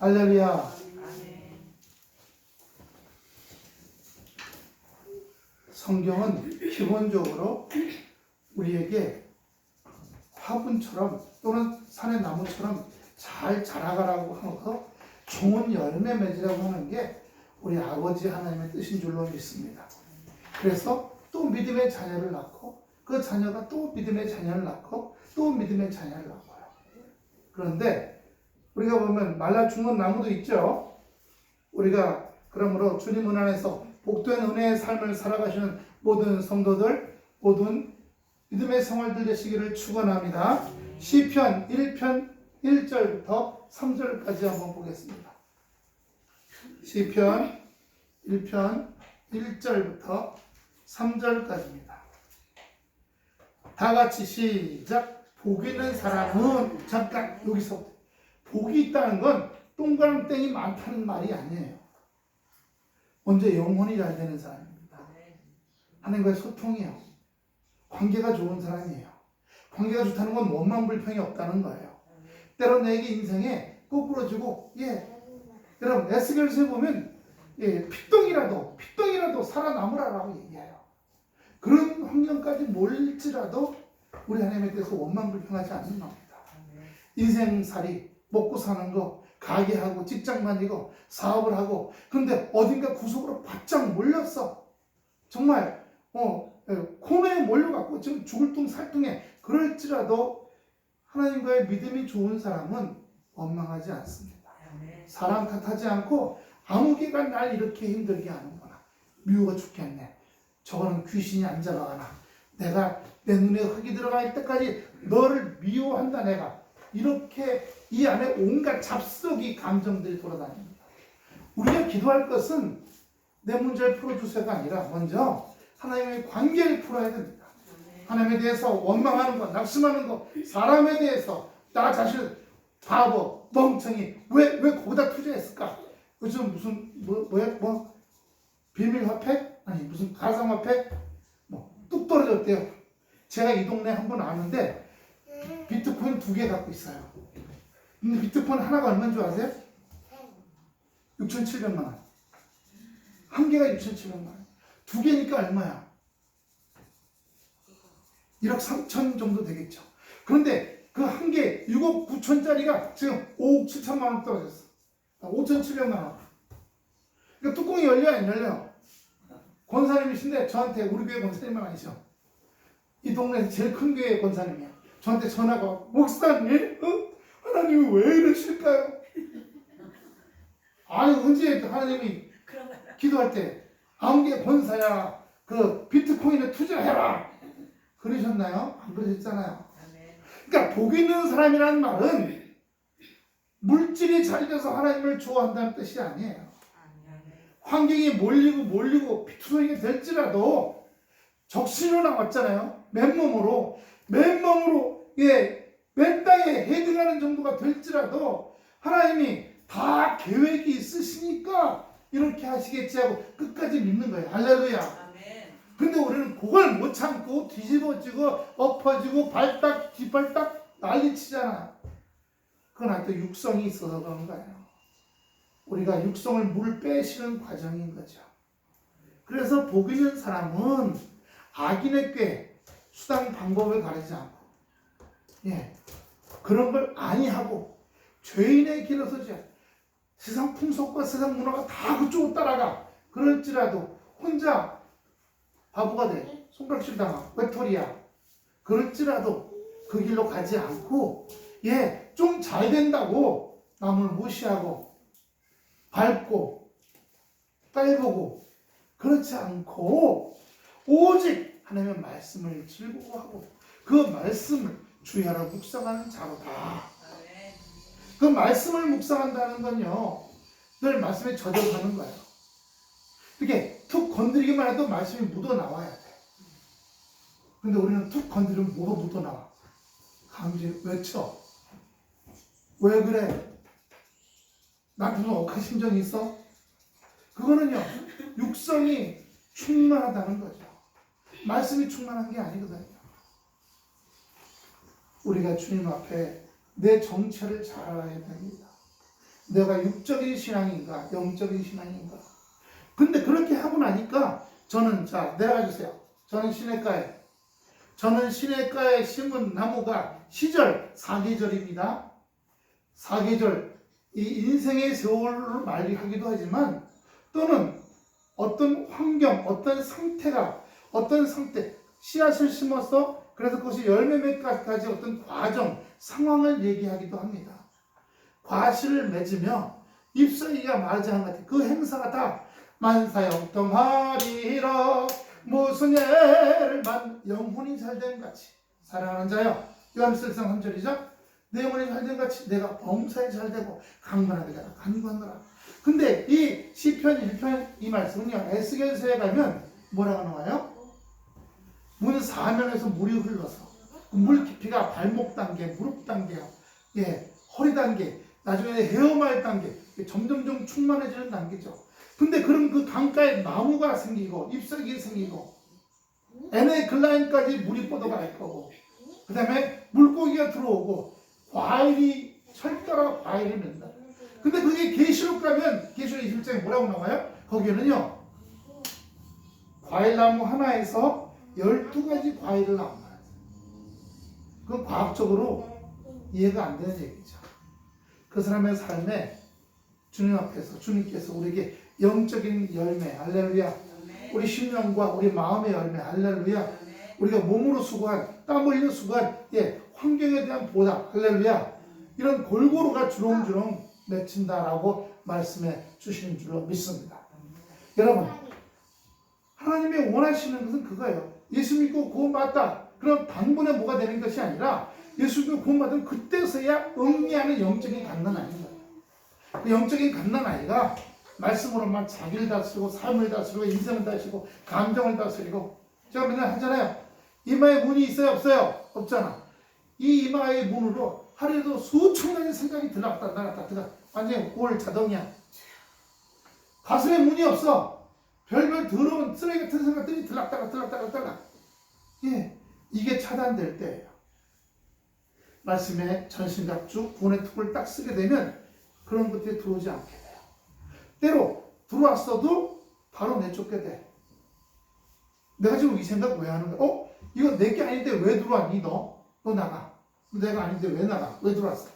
할렐루야. 성경은 기본적으로 우리에게 화분처럼 또는 산의 나무처럼 잘 자라가라고 하면서 좋은 열매 맺으라고 하는 게 우리 아버지 하나님의 뜻인 줄로 믿습니다. 그래서 또 믿음의 자녀를 낳고 그 자녀가 또 믿음의 자녀를 낳고 또 믿음의 자녀를 낳고요. 그런데 우리가 보면 말라 죽는 나무도 있죠. 우리가 그러므로 주님 은혜에서 복된 은혜의 삶을 살아가시는 모든 성도들, 모든 믿음의 생활들 되시기를 축원합니다. 시편 1편 1절부터 3절까지 한번 보겠습니다. 시편 1편 1절부터 3절까지입니다. 다 같이 시작. 복 있는 사람은, 잠깐 여기서 복이 있다는 건 동그랑땡이 많다는 말이 아니에요. 먼저 영혼이 잘 되는 사람입니다. 하나님과의 소통이요. 관계가 좋은 사람이에요. 관계가 좋다는 건 원망 불평이 없다는 거예요. 때로 내게 인생에 꼬부러지고, 여러분 에스겔서에 보면 핏덩이라도 살아남으라라고 얘기해요. 그런 환경까지 몰릴지라도 우리 하나님에 대해서 원망 불평하지 않는 겁니다. 인생살이, 먹고 사는 거, 가게하고 직장 다니고 사업을 하고, 그런데 어딘가 구석으로 바짝 몰렸어. 정말 코너에 몰려갖고 지금 죽을 둥 살둥해. 그럴지라도 하나님과의 믿음이 좋은 사람은 원망하지 않습니다. 사람 탓하지 않고 아무 개가 날 이렇게 힘들게 하는구나. 미워가 죽겠네. 저거는 귀신이 안 잡아가나. 내가 내 눈에 흙이 들어갈 때까지 너를 미워한다 내가. 이렇게 이 안에 온갖 잡스러기 감정들이 돌아다닙니다. 우리가 기도할 것은 내 문제를 풀어주세요가 아니라 먼저 하나님의 관계를 풀어야 됩니다. 하나님에 대해서 원망하는 것, 낙심하는 것, 사람에 대해서 나 자신 바보, 멍청이, 왜 거기다 투자했을까? 요즘 무슨 비밀화폐? 아니 무슨 가상화폐? 뚝 떨어졌대요. 제가 이 동네 한번 아는데 비트코인 2개 갖고 있어요. 근데 비트코인 하나가 얼마인 줄 아세요? 6,700만 원. 한 개가 6,700만 원. 2개니까 얼마야? 1억 3천 정도 되겠죠. 그런데 그 한 개 6억 9천짜리가 지금 5억 7천만 원 떨어졌어. 5,700만 원. 그러니까 뚜껑이 열려요, 안 열려요? 권사님이신데 저한테, 우리 교회 권사님은 아니죠. 이 동네에서 제일 큰 교회 권사님이야. 저한테 전화가 와. 목사님, 하나님이 왜 이러실까요? 아니 언제 하나님이 기도할 때 아무개 권사야 그 비트코인에 투자해라 그러셨나요? 안 그러셨잖아요. 그러니까 복 있는 사람이라는 말은 물질이 잘 돼서 하나님을 좋아한다는 뜻이 아니에요. 환경이 몰리고 피투성이가 될지라도 적신으로 나왔잖아요. 맨몸으로 맨 땅에 헤딩하는 정도가 될지라도 하나님이 다 계획이 있으시니까 이렇게 하시겠지 하고 끝까지 믿는 거예요. 할렐루야. 근데 우리는 그걸 못 참고 뒤집어지고 엎어지고 발딱 뒷발딱 난리치잖아. 그건 하여튼 육성이 있어서 그런 거예요. 우리가 육성을 물 빼시는 과정인 거죠. 그래서 복 있는 사람은 악인의 꾀, 수단 방법을 가리지 않고 그런 걸 아니하고 죄인의 길을 서지. 세상 풍속과 세상 문화가 다 그쪽으로 따라가. 그럴지라도 혼자 바보가 돼. 손가락질 당하고 외톨이야. 그럴지라도 그 길로 가지 않고 좀 잘 된다고 남을 무시하고 밟고 딸보고 그렇지 않고 오직 하나님의 말씀을 즐거워하고 그 말씀을 주야로 묵상하는 자로다. 그 말씀을 묵상한다는 건요, 늘 말씀에 젖어가는 거예요. 이렇게 툭 건드리기만 해도 말씀이 묻어나와야 돼. 근데 우리는 툭 건드리면 뭐가 묻어나와? 강제 외쳐. 왜 그래? 나한테 무슨 억한 심정이 있어? 그거는요, 육성이 충만하다는 거죠. 말씀이 충만한 게 아니거든요. 우리가 주님 앞에 내 정체를 잘 알아야 됩니다. 내가 육적인 신앙인가 영적인 신앙인가. 근데 그렇게 하고 나니까 저는 자 내려가주세요. 저는 시냇가에 심은 나무가 시절 사계절입니다. 사계절 이 인생의 세월을 말하기도 하지만 또는 어떤 환경 어떤 상태 씨앗을 심어서 그래서 그것이 열매 맺기까지 어떤 과정 상황을 얘기하기도 합니다. 과실을 맺으며 잎사귀가 맞이한 것 같아요. 그 행사가 다 만사형통하리라 무슨 예를 만 영혼이 잘된 같이 사랑하는 자여 요한일서 3절이죠. 내 영혼이 잘된 같이 내가 범사에 잘되고 강건하게 되라 간구하노라. 근데 이 시편 1편 이 말씀은요 에스겔서에 가면 뭐라고 나와요? 문 사면에서 물이 흘러서 물 깊이가 발목 단계, 무릎 단계, 허리 단계, 나중에 헤어말 단계, 점점점 충만해지는 단계죠. 근데 그럼 그 강가에 나무가 생기고 잎사귀가 생기고 에네글라인까지 물이 뻗어갈 거고 그 다음에 물고기가 들어오고 과일이 철가라 과일이 맺는다. 근데 그게 계시록 가면 계시록 21장에 뭐라고 나와요? 거기에는요 과일나무 하나에서 12가지 과일을 나온다. 그건 과학적으로 이해가 안 되는 얘기죠. 그 사람의 삶에 주님 앞에서 주님께서 우리에게 영적인 열매 할렐루야, 우리 심령과 우리 마음의 열매 할렐루야, 우리가 몸으로 수고한 땀 흘려 수고한 환경에 대한 보답 할렐루야, 이런 골고루가 주렁주렁 맺힌다라고 말씀해 주시는 줄로 믿습니다. 여러분 하나님이 원하시는 것은 그거예요. 예수 믿고 구원받았다 그럼 단번에 뭐가 되는 것이 아니라 예수 믿고 구원받으면 그때서야 응리하는 영적인 갓난아이인 거예요. 그 영적인 갓난아이가 말씀으로만 자기를 다스리고 삶을 다스리고 인생을 다스리고 감정을 다스리고 제가 맨날 하잖아요. 이마에 문이 있어요 없어요? 없잖아. 이 이마의 문으로 하루에도 수천 가지 생각이 들어갔다 나갔다 들어가 완전히 올 자동이야. 가슴에 문이 없어. 별별 더러운 쓰레기 같은 생각들이 들락다가 이게 차단될 때예요. 말씀에 전신갑주 구원의 툭을 딱 쓰게 되면 그런 것들이 들어오지 않게 돼요. 때로 들어왔어도 바로 내쫓게 돼. 내가 지금 이 생각 왜 하는 거야? 이거 내게 아닌데 왜 들어왔니 너? 너 나가. 내가 아닌데 왜 나가? 왜 들어왔어?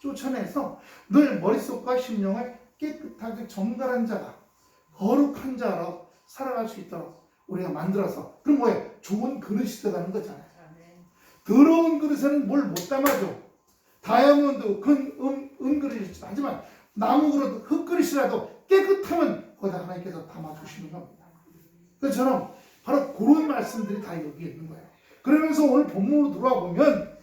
쫓아내서 늘 머릿속과 심령을 깨끗하게 정갈한 자가 거룩한 자로 살아갈 수 있도록 우리가 만들어서 그럼 뭐예요? 좋은 그릇이 되는 거잖아요. 더러운 그릇에는 뭘 못 담아줘. 다이아몬드 은그릇이 하지만 나무 그릇 흙그릇이라도 깨끗하면 거기다 하나님께서 담아주시는 겁니다. 그처럼 바로 그런 말씀들이 다 여기 있는 거예요. 그러면서 오늘 본문으로 들어와 보면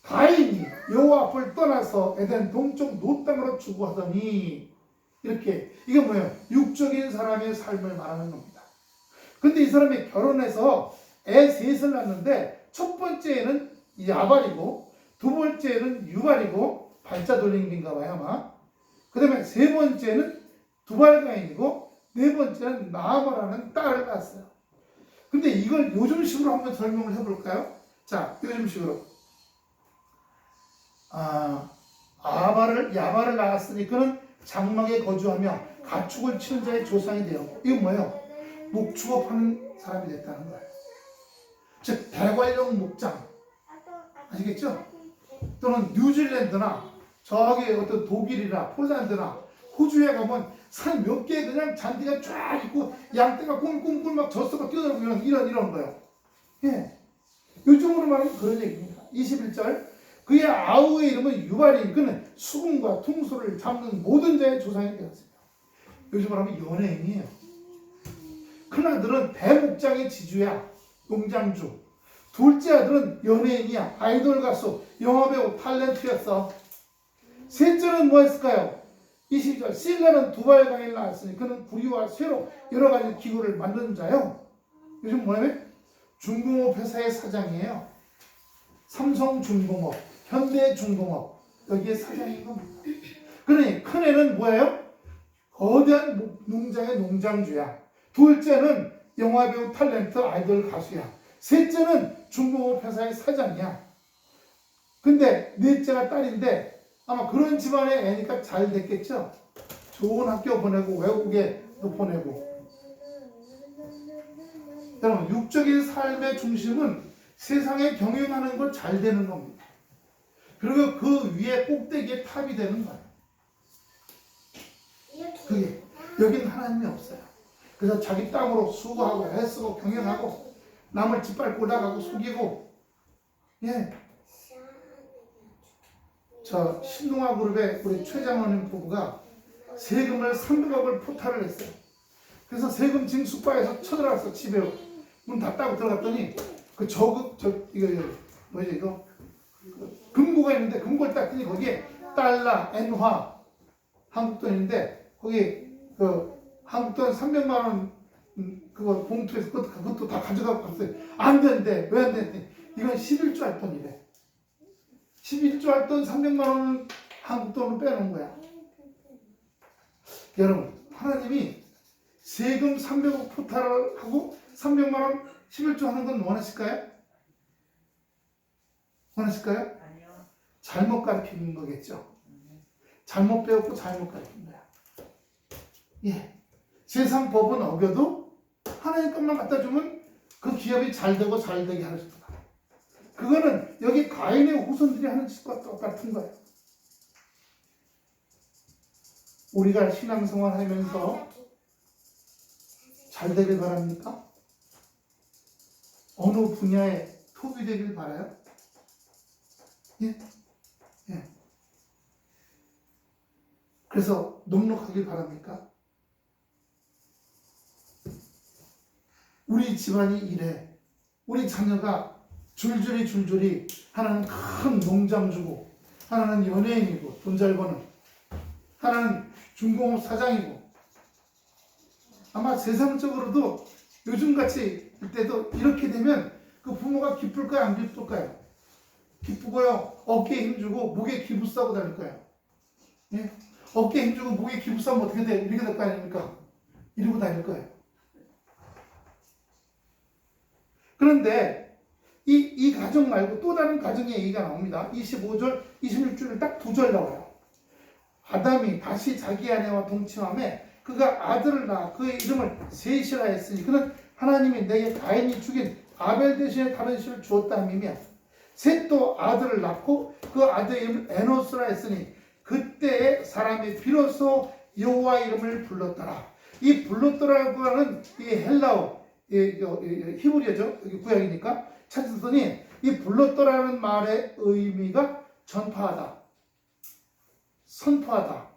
가인이 여호와 앞을 떠나서 에덴 동쪽 노 땅으로 추구하더니 이렇게 이게 뭐예요? 육적인 사람의 삶을 말하는 겁니다. 근데 이 사람이 결혼해서 애 셋을 낳는데 첫 번째는 야발이고 두 번째는 유발이고 발자 돌린 게인가 봐요 아마. 그 다음에 세 번째는 두발가인이고 네 번째는 나아마라는 딸을 낳았어요. 근데 이걸 요즘식으로 한번 설명을 해볼까요? 자, 요즘식으로 야발을 낳았으니 그는 장막에 거주하며 가축을 치는 자의 조상이 되었고 이건 뭐예요? 목축업하는 사람이 됐다는 거예요. 즉 대관령 목장 아시겠죠? 또는 뉴질랜드나 저기 어떤 독일이나 폴란드나 호주에 가면 산 몇 개 그냥 잔디가 쫙 있고 양떼가 꿀꿀꿀 막 젖소가 뛰어들고 이런 거예요. 요즘으로 말하면 그런 얘기입니다. 21절 그의 아우의 이름은 유발인 그는 수금과 퉁소를 잡는 모든 자의 조상이 되었습니다. 요즘으로 하면 연예인이에요. 큰아들은 대목장의 지주야 농장주. 둘째 아들은 연예인이야 아이돌 가수 영화배우 탤런트였어. 셋째는 뭐 했을까요? 22절 실라는 두발가인을 낳았으니 그는 구리와 쇠로 여러 가지 기구를 만드는 자요. 요즘 뭐냐면 중공업 회사의 사장이에요. 삼성중공업, 현대중공업 여기에 사장인 겁니다. 그러니 큰애는 뭐예요? 거대한 농장의 농장주야. 둘째는 영화배우 탤런트 아이돌 가수야. 셋째는 중공업 회사의 사장이야. 근데 넷째가 딸인데 아마 그런 집안의 애니까 잘 됐겠죠? 좋은 학교 보내고 외국에도 보내고. 여러분, 육적인 삶의 중심은 세상에 경영하는 걸 잘 되는 겁니다. 그리고 그 위에 꼭대기에 탑이 되는 거예요. 그게 여긴 하나님이 없어요. 그래서 자기 땅으로 수고하고 애쓰고 경영하고 남을 짓밟고 나가고 속이고. 예. 저 신동아 그룹의 우리 최장원님 부부가 세금을 300억을 포탈을 했어요. 그래서 세금 징수과에서 쳐들어왔어. 집에 문 닫다고 들어갔더니 그 이거 뭐지 이거 금고가 있는데 금고를 딱 뜨니 거기에 달러, 엔화, 한국돈인데 거기 그 한국돈 300만 원 그거 봉투에서 그것도 다 가져가고 갔어요. 안 된대. 왜 안 된대? 이건 11조 할 돈이래. 11조 할 돈 300만 원은 한국돈으로 빼놓은 거야. 여러분, 하나님이 세금 300억 포탈을 하고 300만 원 11조 하는 건 원하실까요? 원하실까요? 아니요. 잘못 가르치는 거겠죠. 잘못 배웠고 잘못 가르친 거야. 예. 세상 법은 어겨도 하나님 것만 갖다 주면 그 기업이 잘 되고 잘 되게 하는 거다. 그거는 여기 가인의 후손들이 하는 짓과 똑같은 거예요. 우리가 신앙생활 하면서 잘 되길 바랍니까? 어느 분야에 톱이 되길 바라요? 예? 예. 그래서 넉넉하길 바랍니까? 우리 집안이 이래. 우리 자녀가 줄줄이 하나는 큰 농장 주고 하나는 연예인이고 돈 잘 버는 하나는 중공업 사장이고 아마 세상적으로도 요즘같이 이때도 이렇게 되면 그 부모가 기쁠까요? 안 기쁠까요? 기쁘고요. 어깨에 힘주고 목에 기부 싸고 다닐 거예요. 예? 어깨에 힘주고 목에 기부 싸면 어떻게 돼? 이렇게 될 거 아닙니까? 이러고 다닐 거예요. 그런데 이 가정 말고 또 다른 가정의 얘기가 나옵니다. 25절, 26절에 딱 두 절 나와요. 아담이 다시 자기 아내와 동침함에 그가 아들을 낳아 그의 이름을 셋이라 했으니 그는 하나님이 내게 가인이 죽인 아벨 대신에 다른 씨를 주었다 함이며 셋도 아들을 낳고 그 아들의 이름을 에노스라 했으니 그때에 사람이 비로소 여호와 이름을 불렀더라. 이 불렀더라고 하는 이 헬라어 히브리어죠. 여기 구약이니까 찾았더니 이 불렀더라는 말의 의미가 전파하다, 선포하다,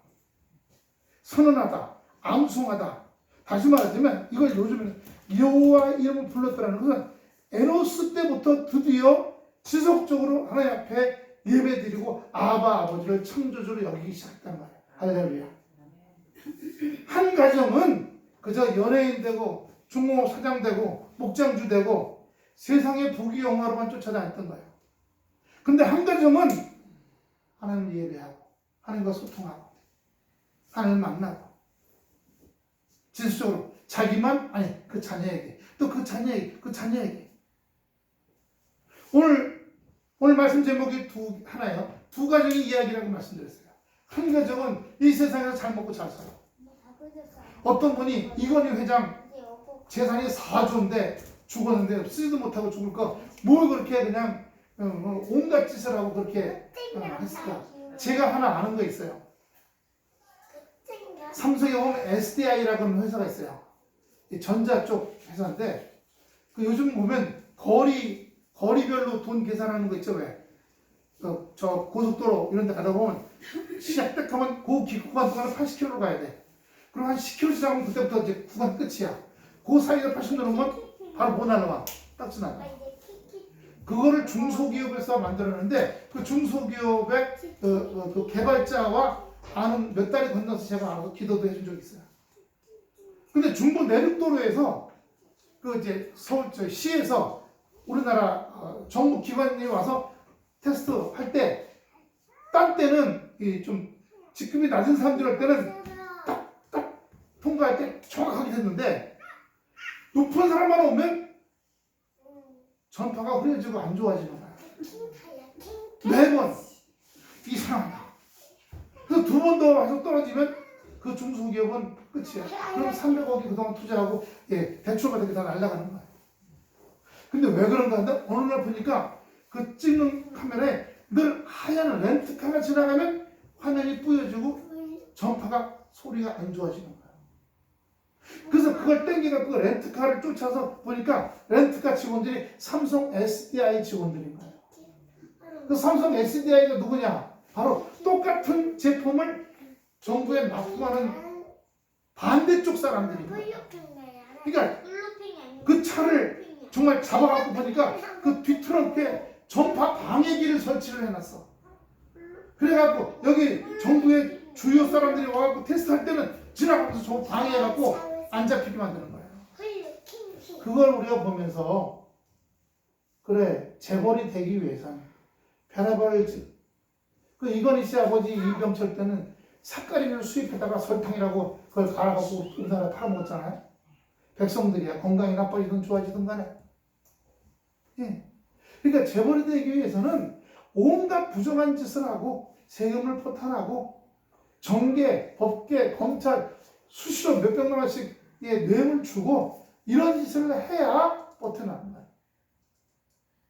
선언하다, 암송하다. 다시 말하자면 이걸 요즘에는 여호와 이름을 불렀더라는 것은 에노스 때부터 드디어 지속적으로 하나님 앞에 예배드리고 아버지를 창조주로 여기기 시작했단 말이에요. 할렐루야. 한 가정은 그저 연예인 되고 중공업 사장 되고 목장주 되고 세상의 부귀영화로만 쫓아다녔던 거예요. 근데 한 가정은 하나님을 예배하고 하나님과 소통하고 하나님을 만나고 지속적으로 자기만 아니 그 자녀에게 또 그 자녀에게 오늘 말씀 제목이 하나예요. 두 가정의 이야기라고 말씀드렸어요. 한 가정은 이 세상에서 잘 먹고 잘 살아. 어떤 분이 이건희 회장 재산이 4조인데 죽었는데 쓰지도 못하고 죽을 거 뭘 그렇게 그냥 온갖 짓을 하고 그렇게 했을까. 제가 하나 아는 거 있어요. 삼성에 보면 SDI라고 하는 회사가 있어요. 전자 쪽 회사인데 그 요즘 보면 거리별로 돈 계산하는 거 있죠. 왜? 저 고속도로 이런 데 가다 보면 시작 딱 하면 그 구간 동안은 80km로 가야 돼. 그럼 한 10km 지나면 그때부터 이제 구간 끝이야. 그 사이에 80 누르면 바로 못 날라와. 딱 지나가. 그거를 중소기업에서 만들었는데 그 중소기업의 그 개발자와 아는 몇 달이 건너서 제가 알아서 기도도 해준 적이 있어요. 근데 중부 내륙도로에서 그 이제 서울 시에서 우리나라 정부 기관이 와서 테스트 할 때 딴 때는 좀 직급이 낮은 사람들 할 때는 딱 통과할 때 정확하게 됐는데 높은 사람만 오면 전파가 흐려지고 안 좋아지는 거야. 매번 이상하다. 그래서 두 번 더 와서 떨어지면 그 중소기업은 끝이야. 그럼 300억이 그동안 투자하고 대출 받은 게 다 날아가는 거야. 근데 왜 그런가 한다? 어느 날 보니까 그 찍는 카메라에 늘 하얀 렌트카가 지나가면 화면이 뿌여지고 전파가 소리가 안 좋아지는 거야. 그래서 그걸 땡겨갖고 그 렌트카를 쫓아서 보니까 렌트카 직원들이 삼성 SDI 직원들인 거야. 그 삼성 SDI가 누구냐? 바로 똑같은 제품을 정부에 납품하는 반대쪽 사람들인 거야. 그러니까 그 차를 정말 잡아갖고 보니까 그 뒷트렁크에 전파 방해기를 설치를 해놨어. 그래갖고 여기 정부의 주요 사람들이 와갖고 테스트할 때는 지나가면서 저 방해해갖고 안 잡히게 만드는 거예요. 그걸 우리가 보면서 그래, 재벌이 되기 위해서는 별의별 그 이건희 씨 아버지 이병철 때는 삿가리를 수입해다가 설탕이라고 그걸 갈아갖고 우리나라에 팔아먹었잖아요. 백성들이야 건강이 나빠지든 좋아지든 간에. 예. 그러니까 재벌이 되기 위해서는 온갖 부정한 짓을 하고 세금을 포탄하고 정계, 법계, 검찰 수시로 몇백만 원씩의 뇌물 주고 이런 짓을 해야 버텨나는 거야.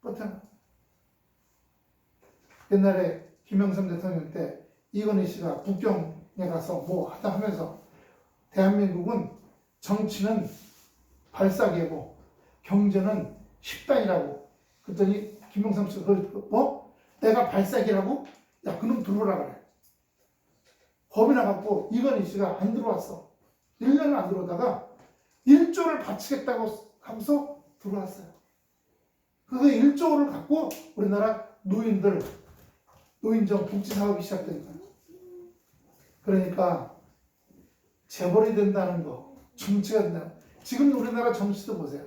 버텨나. 옛날에 김영삼 대통령 때 이건희 씨가 북경에 가서 뭐 하다 하면서 대한민국은 정치는 발사계고 경제는 식당이라고. 그랬더니 김영삼 씨가 뭐? 내가 발사계라고? 야 그놈 들어오라 그래. 겁이 나갖고 이건희 씨가 안 들어왔어. 1년을 안 들어오다가 1조를 바치겠다고 하면서 들어왔어요. 그래서 1조를 갖고 우리나라 노인정 복지사업이 시작된 거예요. 그러니까 재벌이 된다는 거, 정치가 된다는 거. 지금 우리나라 정치도 보세요.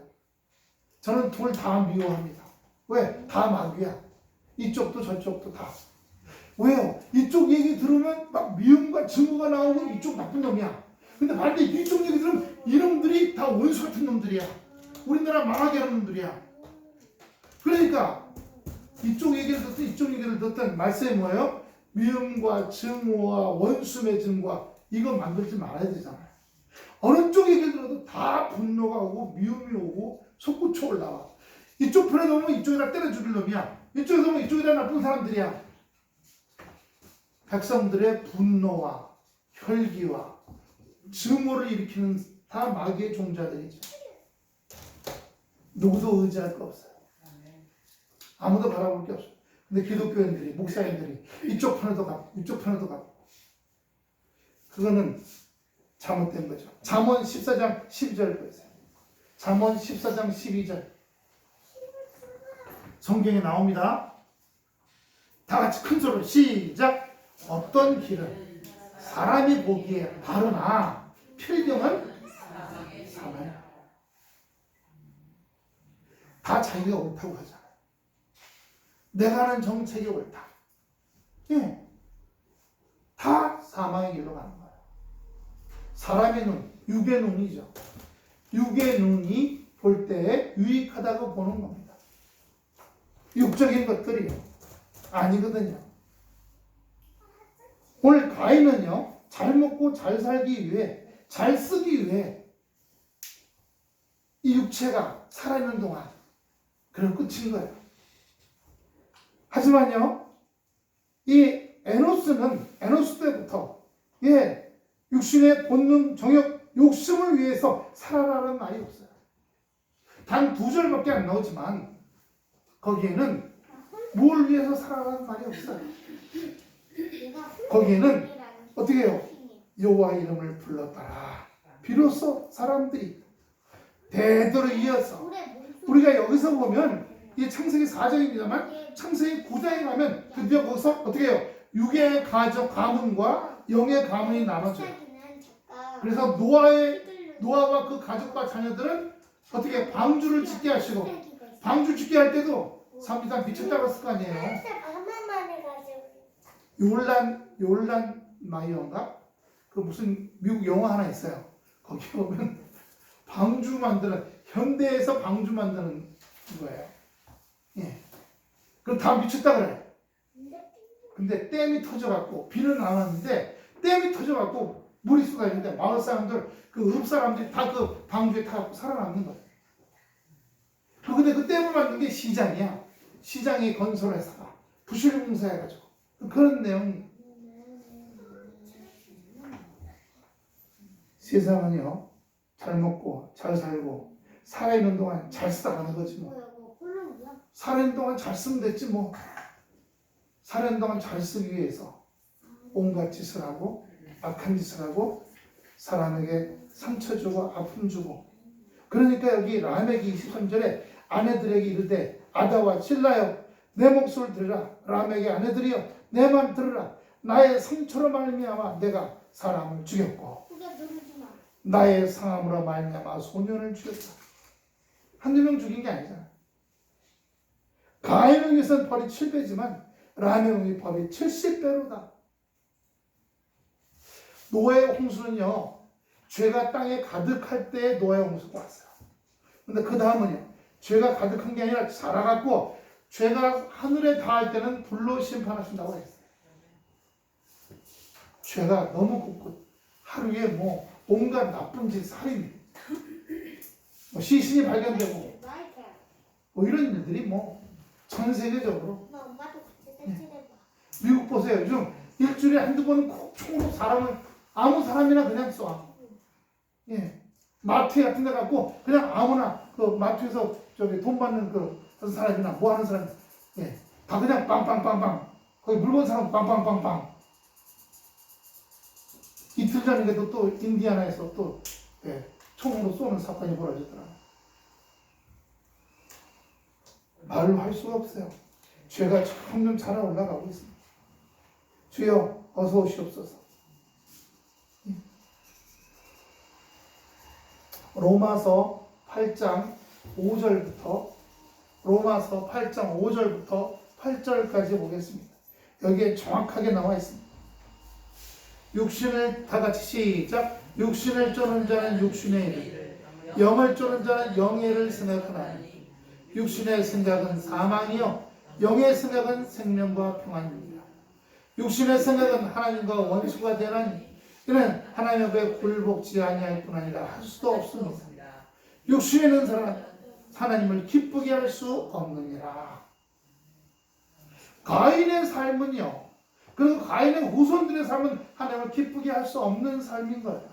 저는 둘 다 미워합니다. 왜? 다 마귀야. 이쪽도 저쪽도 다. 왜요? 이쪽 얘기 들으면 막 미움과 증오가 나오고 이쪽 나쁜 놈이야. 근데 반대 이쪽 얘기 들으면 이놈들이 다 원수 같은 놈들이야. 우리나라 망하게 하는 놈들이야. 그러니까 이쪽 얘기를 듣든 이쪽 얘기를 듣든 말씀이 뭐예요? 미움과 증오와 원수 맺음과 이거 만들지 말아야 되잖아요. 어느 쪽 얘기를 들어도 다 분노가 오고 미움이 오고 솟구쳐 올라와. 이쪽 편에 놓으면 이쪽에다 때려 죽일 놈이야. 이쪽에 놓으면 이쪽에다 나쁜 사람들이야. 백성들의 분노와 혈기와 증오를 일으키는 다 마귀의 종자들이죠. 누구도 의지할 거 없어요. 아무도 바라볼 게 없어요. 근데 기독교인들이, 목사님들이 이쪽 편에도 가고 이쪽 편에도 가고 그거는 잘못된 거죠. 잠언 14장 12절 보세요. 잠언 14장 12절 성경에 나옵니다. 다 같이 큰 소리로 시작. 어떤 길은 사람이 보기에 바르나 필경은 사망이야. 다 자기가 옳다고 하잖아요. 내가 하는 정책이 옳다. 예. 다 사망의 길로 가는 거예요. 사람의 눈, 육의 눈이죠. 육의 눈이 볼 때에 유익하다고 보는 겁니다. 육적인 것들이요. 아니거든요. 오늘 가인은요, 잘 먹고 잘 살기 위해, 잘 쓰기 위해 이 육체가 살아있는 동안 그럼 끝인 거예요. 하지만요, 이 에노스 때부터 육신의 본능, 정욕, 욕심을 위해서 살아라는 말이 없어요. 단 2절밖에 안 나오지만 거기에는 뭘 위해서 살아라는 말이 없어요. 거기에는 어떻게 해요? 여호와 이름을 불렀더라. 비로소 사람들이 대대로 이어서 우리가 여기서 보면 이 창세기 4장입니다만 창세기 9장에 가면 드디어 거기서 어떻게 해요? 육의 가문과 영의 가문이 나눠져요. 그래서 노아와 그 가족과 자녀들은 어떻게 방주를 짓게 하시고 방주 짓게 할 때도 삼지상 빛을 따랐을 거 아니에요. 요란 마이어인가? 그 무슨 미국 영화 하나 있어요. 거기 보면 방주 만드는, 현대에서 방주 만드는 거예요. 예. 그럼 다 미쳤다 그래. 근데 댐이 터져갖고 비는 안 왔는데 터져갖고 물이 쏟아지는데 마을 사람들, 그 읍 사람들이 다 그 방주에 타갖고 살아남는 거예요. 근데 그 댐을 만든 게 시장이야. 시장이 건설회사가 부실공사해가지고 그런 내용이. 세상은요, 잘 먹고 잘 살고 살아있는 동안 잘 쓰다가는 거지 뭐. 살아있는 동안 잘 쓰면 됐지 뭐. 살아있는 동안 잘 쓰기 위해서 온갖 짓을 하고 악한 짓을 하고 사람에게 상처 주고 아픔 주고. 그러니까 여기 라멕이 23절에 아내들에게 이르되 아다와 실라여 내 목소리를 들으라. 라멕의 아내들이여 내 말 들으라. 나의 상처로 말미암아 내가 사람을 죽였고 나의 상함으로 말미암아 소년을 죽였다. 한두 명 죽인 게 아니잖아. 가인을 위해서는 벌이 7배지만 라멕의 법이 70배로다. 노아의 홍수는요, 죄가 땅에 가득할 때 노아의 홍수가 왔어요. 근데 그 다음은요, 죄가 가득한 게 아니라 자라갖고 죄가 하늘에 닿을 때는 불로 심판하신다고 했어요. 죄가 너무 굵고 하루에 뭐 온갖 나쁜 짓, 살인, 뭐 시신이 발견되고 뭐 이런 일들이 뭐 전 세계적으로. 미국 보세요. 요즘 일주일에 한두 번은 콕 총으로 사람을 아무 사람이나 그냥 쏴. 예. 마트 같은 데 갖고 그냥 아무나 그 마트에서 저기 돈 받는 그 사람이나 뭐 하는 사람, 예. 다 그냥 빵빵빵빵. 거기 물건 사람 빵빵빵빵. 이틀 전인데도 또 인디아나에서 또 예, 총으로 쏘는 사건이 벌어졌더라. 말로 할 수가 없어요. 죄가 점점 자라 올라가고 있습니다. 주여 어서 오시옵소서. 로마서 8장 5절부터 로마서 8장 5절부터 8절까지 보겠습니다. 여기에 정확하게 나와 있습니다. 육신을 다 같이 시작. 육신을 쫓는 자는 육신의 일을, 영을 쫓는 자는 영의 일을 생각하나니 육신의 생각은 사망이요 영의 생각은 생명과 평안입니다. 육신의 생각은 하나님과 원수가 되나니 이는 하나님 앞에 굴복지 아니할 뿐 아니라 할 수도 없습니다. 육신에 있는 사람은 하나님을 기쁘게 할 수 없느니라. 가인의 삶은요, 그리고 가인의 후손들의 삶은 하나님을 기쁘게 할 수 없는 삶인 거예요.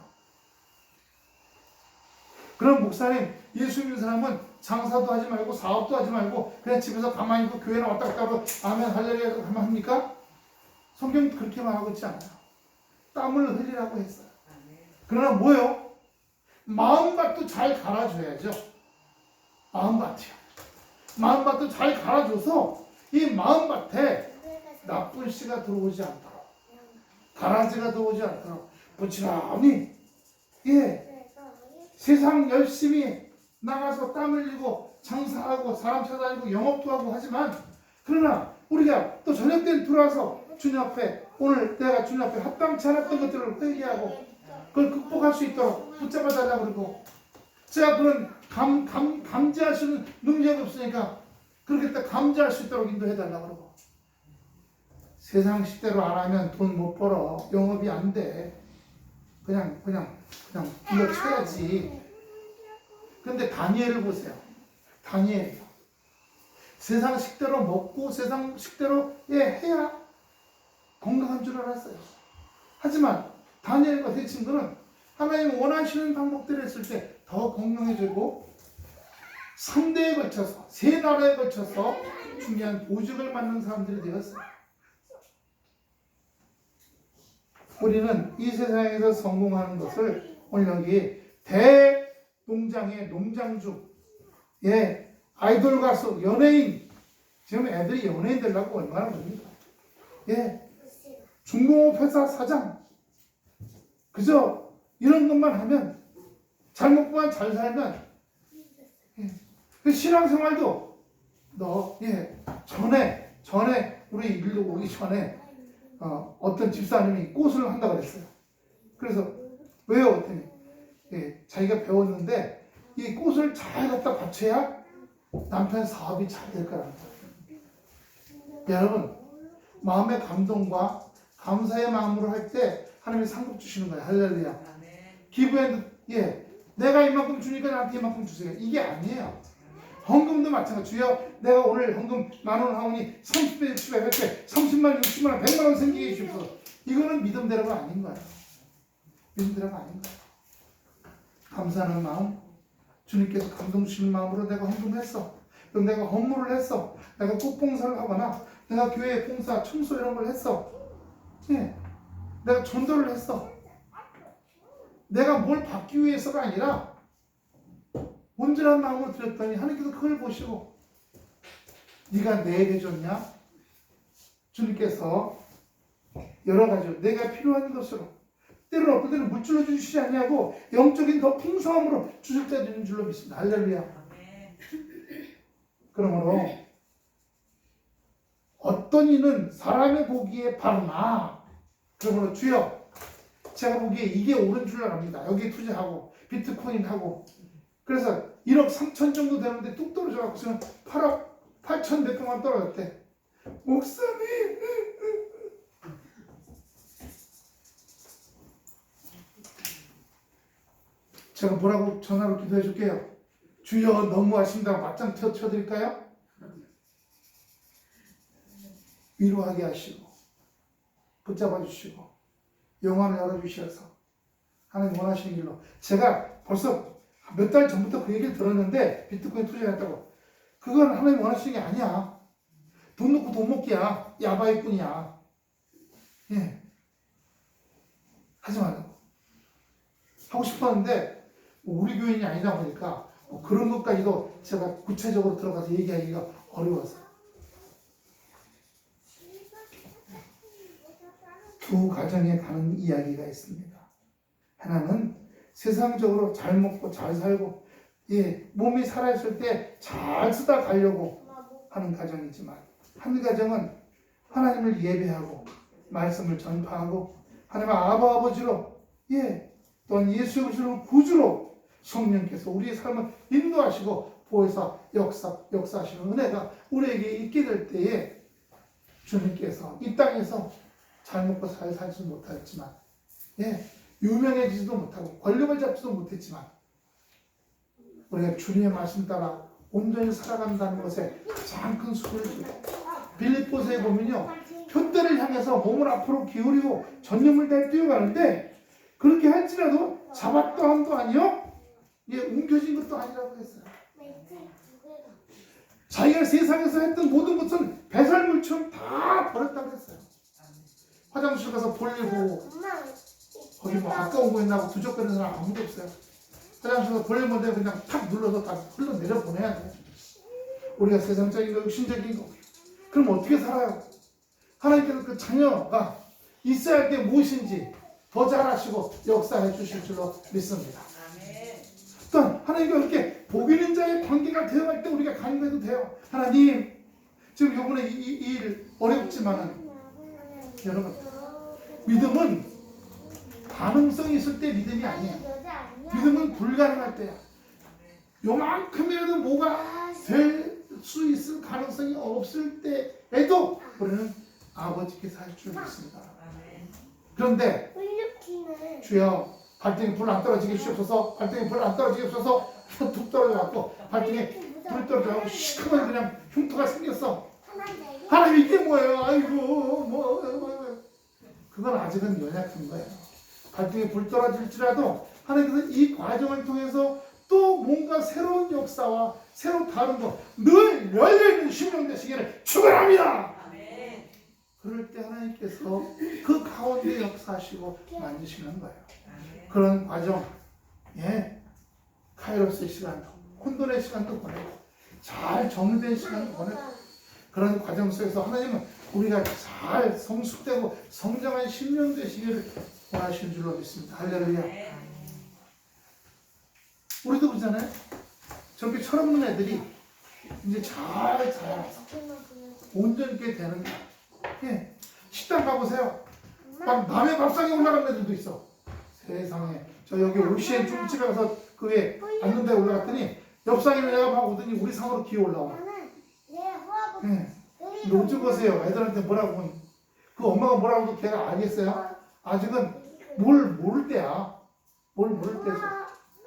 그럼 목사님, 예수 믿는 사람은 장사도 하지 말고 사업도 하지 말고 그냥 집에서 가만히 있고 교회나 왔다 갔다 하고 아멘 할렐루야 하면 합니까? 성경 그렇게 말하고 있지 않아요. 땀을 흘리라고 했어요. 그러나 뭐요? 마음밭도 잘 갈아줘야죠. 마음밭이요. 마음밭도 잘 갈아줘서 이 마음밭에 나쁜 씨가 들어오지 않도록, 가라지가 들어오지 않도록 부지런히, 예, 세상 열심히 나가서 땀 흘리고 장사하고 사람 찾아다니고 영업도 하고 하지만, 그러나 우리가 또 저녁 때 들어와서 주님 앞에, 오늘 내가 주님 앞에 합당치 않았던 것들을 회개하고 그걸 극복할 수 있도록 붙잡아 달라고 그러고, 제가 그런 감지할 수 있는 능력이 없으니까 그렇게 딱 감지할 수 있도록 인도해 달라고 그러고, 세상 식대로 안 하면 돈 못 벌어, 영업이 안 돼, 그냥 빌려쳐야지. 근데 다니엘을 보세요. 다니엘이요, 세상 식대로 먹고 세상 식대로 해야 건강한 줄 알았어요. 하지만 다니엘과 그 친구는 하나님 원하시는 방법대로 했을 때 더 건강해지고 3대에 걸쳐서, 3나라에 걸쳐서 중요한 보직을 맡는 사람들이 되었어요. 우리는 이 세상에서 성공하는 것을 오늘 여기 대농장의 농장주, 예, 아이돌 가수, 연예인, 지금 애들이 연예인 되려고 얼마나 그럽니까? 예, 중공업 회사 사장, 그저 이런 것만 하면, 잘 먹고만 잘 살면, 예, 신앙생활도 전에 우리 일로 오기 전에 어떤 집사님이 꽃을 한다고 그랬어요. 그래서 왜요? 그랬더니 예, 자기가 배웠는데 이 꽃을 잘 갖다 받쳐야 남편 사업이 잘 될 거라는 거예요. 여러분, 마음의 감동과 감사의 마음으로 할 때 하나님이 상급 주시는 거예요. 할렐루야. 아멘. 기부에도 내가 이만큼 주니까 나한테 이만큼 주세요. 이게 아니에요. 헌금도 마찬가지. 주여 내가 오늘 헌금 10,000원 하오니 30배, 60배, 100배, 30만, 60만 원, 100만 원 생기게 해주십시오. 이거는 믿음대로가 아닌 거예요. 믿음대로가 아닌 거예요. 감사하는 마음, 주님께서 감동 주시는 마음으로 내가 헌금했어. 그럼 내가 헌물을 했어. 내가 꽃봉사를 하거나 내가 교회 봉사, 청소 이런 걸 했어. 내가 전도를 했어. 내가 뭘 받기 위해서가 아니라 온전한 마음으로 드렸더니 하나님께서 그걸 보시고 네가 내게 줬냐? 주님께서 여러 가지로 내가 필요한 것으로 때로는 어떤 때는 물질로 주시지 않냐고 영적인 더 풍성함으로 주실 때 되는 줄로 믿습니다. 할렐루야. 그러므로 어떤 이는 사람의 보기에 바르나 그러므로 주여 제가 보기에 이게 옳은 줄 압니다. 여기에 투자하고 비트코인 하고 그래서 1억 3천 정도 되는데 뚝 떨어져갖고 지금 8억 8천 몇 백만 떨어졌대. 목사님 제가 뭐라고 전화로 기도해 줄게요. 주여 너무하십니다. 맞짱 쳐드릴까요? 위로하게 하시고 붙잡아 주시고 영안을 열어주셔서 하나님 원하시는 길로 제가 벌써 몇 달 전부터 그 얘기를 들었는데 비트코인 투자했다고 그건 하나님 원하시는 게 아니야. 돈 넣고 돈 먹기야. 야바이꾼이야. 하지 말라고 하고 싶었는데 우리 교인이 아니다 보니까 그런 것까지도 제가 구체적으로 들어가서 얘기하기가 어려워서 두 가정에 가는 이야기가 있습니다. 하나는 세상적으로 잘 먹고 잘 살고 몸이 살아있을 때 잘 쓰다 가려고 하는 가정이지만 한 가정은 하나님을 예배하고 말씀을 전파하고 하나님 아버지로 또한 예수 그리스도를 구주로 성령께서 우리의 삶을 인도하시고 보혜사 역사하시는 은혜가 우리에게 있게 될 때에 주님께서 이 땅에서 잘 먹고 잘 살지 못했지만 유명해지지도 못하고 권력을 잡지도 못했지만 우리가 주님의 말씀 따라 온전히 살아간다는 것에 가장 큰 수고를 주고 빌립보서에 보면요 표대를 향해서 몸을 앞으로 기울이고 전념을 다해 뛰어가는데 그렇게 할지라도 잡았도 함도 아니요 옮겨진 것도 아니라고 했어요. 자기가 세상에서 했던 모든 것은 배설물처럼 다 버렸다고 했어요. 화장실 가서 볼일고 거기 뭐 아까운 거 있나고 부족거리는 사람 아무도 없어요. 화장실 가서 볼일 못해 그냥 탁 눌러서 다 흘러내려 보내야 돼. 우리가 세상적인 거 육신적인 거 그럼 어떻게 살아요? 하나님께서 그 자녀가 있어야 할 게 무엇인지 더 잘하시고 역사해 주실 줄로 믿습니다. 또한 하나님과 그렇게 복 있는 자의 관계가 되어갈 때 우리가 간구해도 돼요. 하나님 지금 요번에 이 일 어렵지만은 여러분 믿음은 가능성이 있을 때 믿음이 아니에요. 믿음은 불가능할 때야. 요만큼이라도 뭐가 될 수 있을 가능성이 없을 때에도 우리는 아버지께서 할 줄 믿습니다. 그런데 주여 발등에 불 안 떨어지게 주옵소서. 발등에 불 안 떨어지게 주옵소서. 툭 떨어져갖고 발등에 불 떨어져갖고 시커먼 그냥 흉터가 생겼어. 하나님 이게 뭐예요? 아이고 뭐 그건 아직은 연약한 거예요. 발등에 불 떨어질지라도 하나님께서 이 과정을 통해서 또 뭔가 새로운 역사와 새로 다른 거 늘 열려있는 심령 되시기를 축원합니다. 그럴 때 하나님께서 그 가운데 역사하시고 만드시는 거예요. 그런 과정, 카이로스의 시간도, 혼돈의 시간도 보내고, 잘 정리된 시간도 보내고, 그런 과정 속에서 하나님은 우리가 잘 성숙되고 성장한 심령 되시기를 원하시는 줄로 믿습니다. 할렐루야. 우리도 그러잖아요. 저렇게 철없는 애들이 이제 잘 자라서 온전하게 되는 거야. 식당 가보세요. 막 남의 밥상에 올라간 애들도 있어. 세상에. 저 여기 올시엔 중집에 가서 그 위에 앉는 데 올라갔더니 옆 상에는 내가 막 오더니 우리 상으로 기어 올라와. 요즘 보세요. 애들한테 뭐라고 그 엄마가 뭐라고 해도 걔가 알겠어요? 아직은 뭘 모를 때야. 뭘 모를 때죠.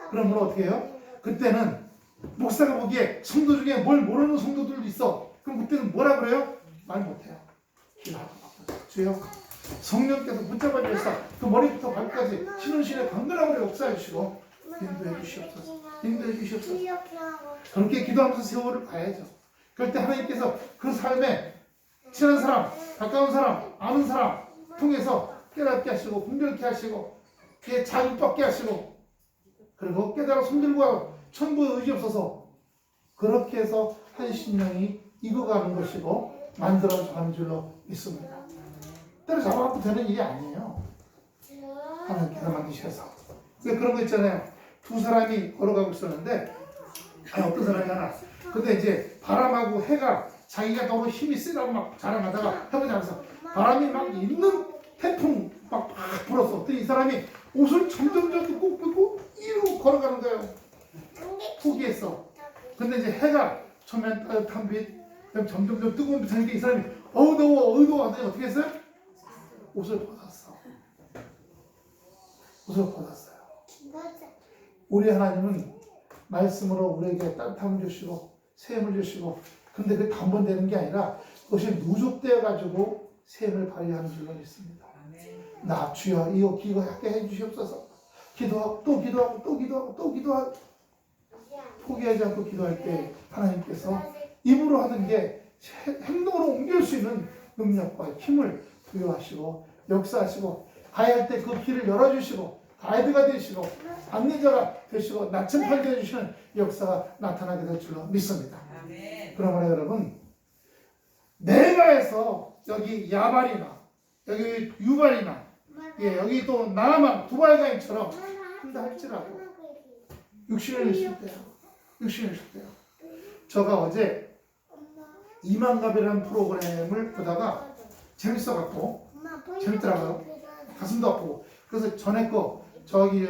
그러면 어떻게 해요? 그때는 목사가 보기에 성도 중에 뭘 모르는 성도들도 있어. 그럼 그때는 뭐라 그래요? 말 못해요. 주여 성령께서 붙잡아 주셔서 그 머리부터 발까지 신은신의 강건함으로 역사해 주시고 인도해 주시옵소서. 인도해 주시옵소서. 그렇게 기도하면서 세월을 가야죠. 그럴 때 하나님께서 그 삶에 친한 사람, 가까운 사람, 아는 사람 통해서 깨닫게 하시고 분별케 하시고 자극받게 하시고 그리고 깨달아 손들고 천부의 의지 없어서 그렇게 해서 한 신령이 익어가는 것이고 만들어져 가는 줄로 믿습니다. 때려잡아갖고 되는 일이 아니에요. 하나님께서 만드셔서. 그런 거 있잖아요. 두 사람이 걸어가고 있었는데 어떤 사람이 하나 근데 이제 바람하고 해가 자기가 너무 힘이 세다고 막 자랑하다가 해보자면서 바람이 막 있는 태풍 막 불었어. 그랬더니 이 사람이 옷을 점점점 꼭 펴고 이러고 걸어가는 거예요. 포기했어. 근데 이제 해가 처음엔 따뜻한 빛 점점점 뜨거운 빛 하니까 이 사람이 어우 더워 하더니 어떻게 했어요? 옷을 벗었어. 옷을 벗었어요. 우리 하나님은 말씀으로 우리에게 따뜻함을 주시고 샘을 주시고 근데 그게 단번되는 게 아니라 그것이 누적되어 가지고 샘을 발휘하는 줄로 믿습니다. 나 주여 이거 기도하게 해주시옵소서. 기도하고 또 기도하고 또 기도하고 또 기도하고 포기하지 않고 기도할 때 하나님께서 입으로 하는 게 행동으로 옮길 수 있는 능력과 힘을 부여하시고 역사하시고 가야 할 때 그 길을 열어주시고 가이드가 되시고 안내자가 되시고 나침반이 되주시는 역사가 나타나게 될 줄로 믿습니다. 그러므로 여러분 내가 해서 여기 야발이나 여기 유발이나 여기 또 나아만 두발가인처럼 한다 할지라도 60년을 쉴 때요. 제가 어제 이만갑이라는 프로그램을 보다가 재밌더라고요. 가슴도 아프고. 그래서 전에 저기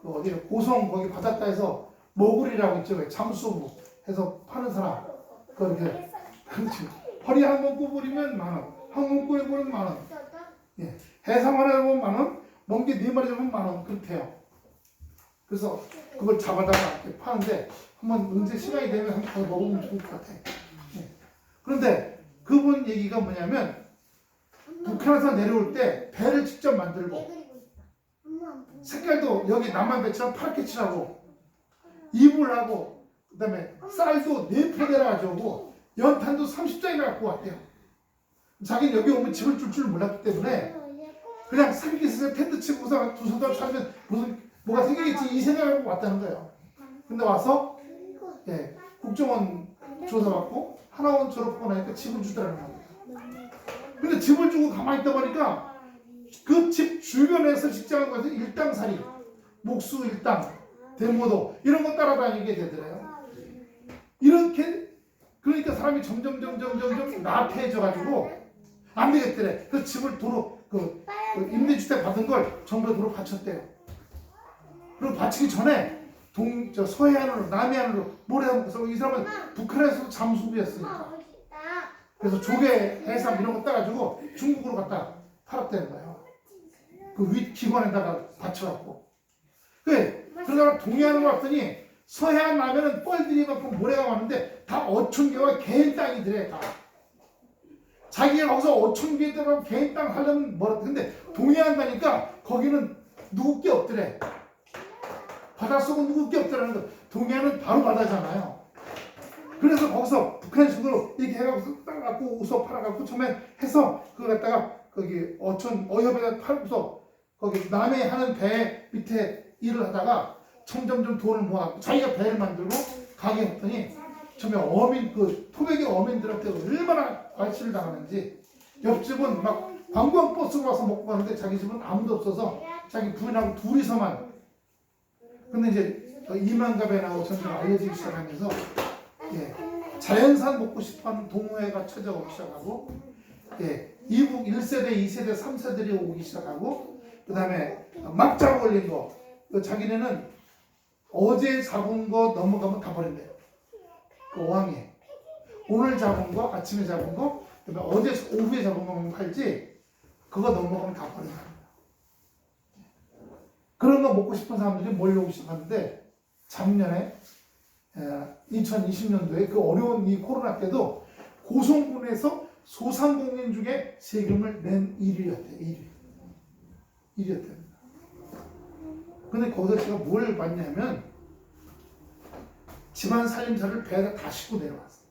어디 고성 거기 바닷가에서 모굴이라고 있죠. 잠수 해서 파는 사람. 그렇게 그렇지. 허리 한 번 구부리면 10,000원, 한 번 구부리면 10,000원. 예. 해삼 하나 잡으면 10,000원, 멍게 4마리 잡으면 10,000원. 그렇대요. 그래서 그걸 잡아다가 이렇게 파는데 한번 언제 시간이 되면 한번 가서 먹으면 좋을 것 같아. 예. 그런데 그분 얘기가 뭐냐면 북한에서 내려올 때 배를 직접 만들고 색깔도 여기 남한 배처럼 파랗게 칠하고 이불 하고 그다음에 쌀도 4포 내려가지고 연탄도 30장이나 갖고 왔대요. 자기는 여기 오면 집을 줄 줄 몰랐기 때문에 그냥 사기기에서 텐트 치고 두 손가락 살면 무슨 뭐가 생기겠지 이 생각을 하고 왔다는 거예요. 근데 와서 국정원 조사받고 하나원 졸업하고 나니까 집을 주더라는 거예요. 근데 집을 주고 가만히 있다 보니까 그 집 주변에서 직장을 가서 일당살이, 목수 일당, 대모도 이런 거 따라다니게 되더래요. 이렇게 그러니까 사람이 점점 나태해져가지고 안 되겠더래. 그 집을 도로 그 임대주택 받은 걸 정부에 도로 바쳤대요. 그리고 바치기 전에 서해안으로 남해안으로 모래하면서 이 사람은 북한에서도 잠수부였으니까. 그래서 조개, 해삼 이런 거 따가지고 중국으로 갖다 팔았다는 거예요. 그 윗기관에다가 받쳐갖고. 그러다가 동해안으로 왔더니 서해안 라면은 뻘들이 많고 모래가 많은데 다 어촌계와 개인 땅이더래. 다. 자기가 거기서 어촌계들하고 개인 땅 하려면 뭐라. 근데 동해안 가니까 거기는 누구 게 없더래. 바닷속은 누구 게 없더라는 거. 동해안은 바로 바다잖아요. 그래서 거기서 북한식으로 이렇게 해갖고 딱 갖고 우서 팔아갖고 처음에 해서 그거 갖다가 거기 어촌 어협에다 팔고서 거기 남해 하는 배 밑에 일을 하다가 점점점 돈을 모아갖고 자기가 배를 만들고 가게 했더니 처음에 토백이 어민들한테 얼마나 발치를 당하는지 옆집은 막 관광버스로 와서 먹고 가는데 자기 집은 아무도 없어서 자기 부인하고 둘이서만. 근데 이제 이만갑에 나오고 점점 알려지기 시작하면서 자연산 먹고 싶어하는 동호회가 찾아오기 시작하고 이북 1세대, 2세대, 3세들이 오기 시작하고 그 다음에 막장 걸린 거 자기네는 어제 잡은 거 넘어가면 다 버린대요. 그 어항에 오늘 잡은 거, 아침에 잡은 거, 그다음에 어제 오후에 잡은 거만 팔지 그거 넘어가면 다 버린다. 그런 거 먹고 싶은 사람들이 몰려오기 시작하는데 작년에 2020년도에 그 어려운 이 코로나 때도 고성군에서 소상공인 중에 세금을 낸 1위였대요. 1위였대요. 근데 거기서 제가 뭘 봤냐면 집안 살림살이를 배에다 다 싣고 내려왔어요.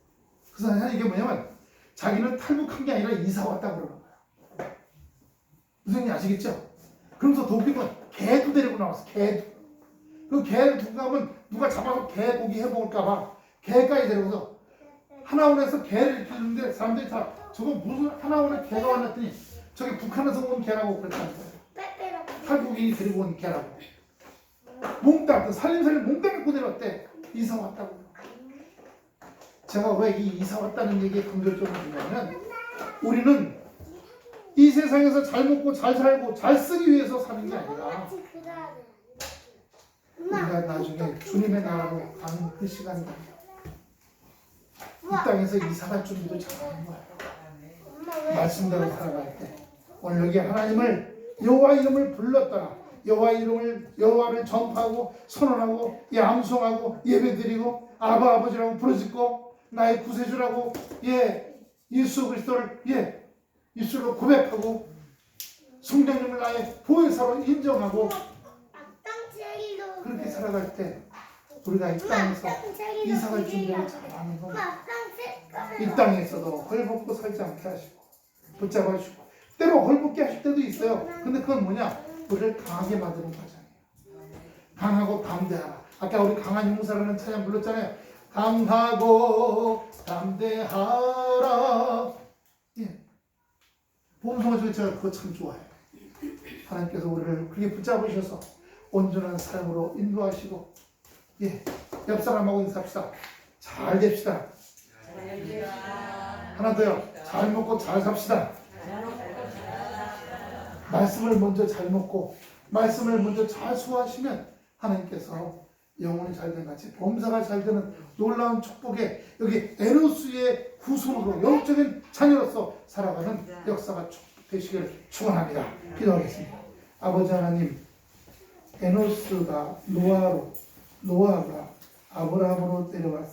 그래서 이게 뭐냐면 자기는 탈북한 게 아니라 이사 왔다고 그러는 거야. 무슨 얘기 아시겠죠? 그러면서 더 웃긴 건 개도 데리고 나왔어. 개도. 그 개를 두고 가면 누가 잡아서 개고기 해먹을까봐 개까지 데려가서 하나원에서 개를 키우는데 사람들이 다 저거 무슨 하나원에 개가 왔더니 저게 북한에서 온 개라고 그랬다는 거예요. 탈북인이 데리고 온 개라고. 몽땅 살림살이 몽땅 입고 내려왔대. 이사 왔다고. 제가 왜 이 이사 왔다는 얘기에 긍정적으로 주냐면 우리는 이 세상에서 잘 먹고 잘 살고 잘 쓰기 위해서 사는 게 아니라 우리가 나중에 주님의 나라로 가는 그 시간이 이 땅에서 이사 갈 준비도 잘하는 거예요. 말씀대로 살아갈 때 오늘 여기 하나님을 여호와 이름을 불렀더라. 여호와를 전파하고 선언하고 암송하고 예배드리고 아버지라고 부르짖고 나의 구세주라고 예수 그리스도를 입술로 고백하고 성령님을 나의 보혜사로 인정하고 그렇게 살아갈 때 우리가 이 땅에서 이사갈 준비를 잘하는 겁니다. 이 땅에서도 헐벗고 살지 않게 하시고 붙잡아 주시고 때로 헐벗게 하실 때도 있어요. 근데 그건 뭐냐? 우리를 강하게 만드는 과정이에요. 강하고 담대하라. 아까 우리 강한 용사라는 찬양 불렀잖아요. 강하고 담대하라. 보험성어 중에 제가 그거 참 좋아해요. 하나님께서 우리를 그렇게 붙잡으셔서 온전한 삶으로 인도하시고 옆 사람하고 인사합시다. 잘 됩시다. 하나 더요. 잘 먹고 잘 삽시다. 말씀을 먼저 잘 먹고 말씀을 먼저 잘 소화하시면 하나님께서 영혼이 잘된 같이 범사가 잘 되는 놀라운 축복에 여기 에노스의 후손으로 영적인 자녀로서 살아가는 역사가 되시길 축원합니다. 기도하겠습니다. 아버지 하나님, 에노스가 노아가 아브라함으로 내려왔습니다.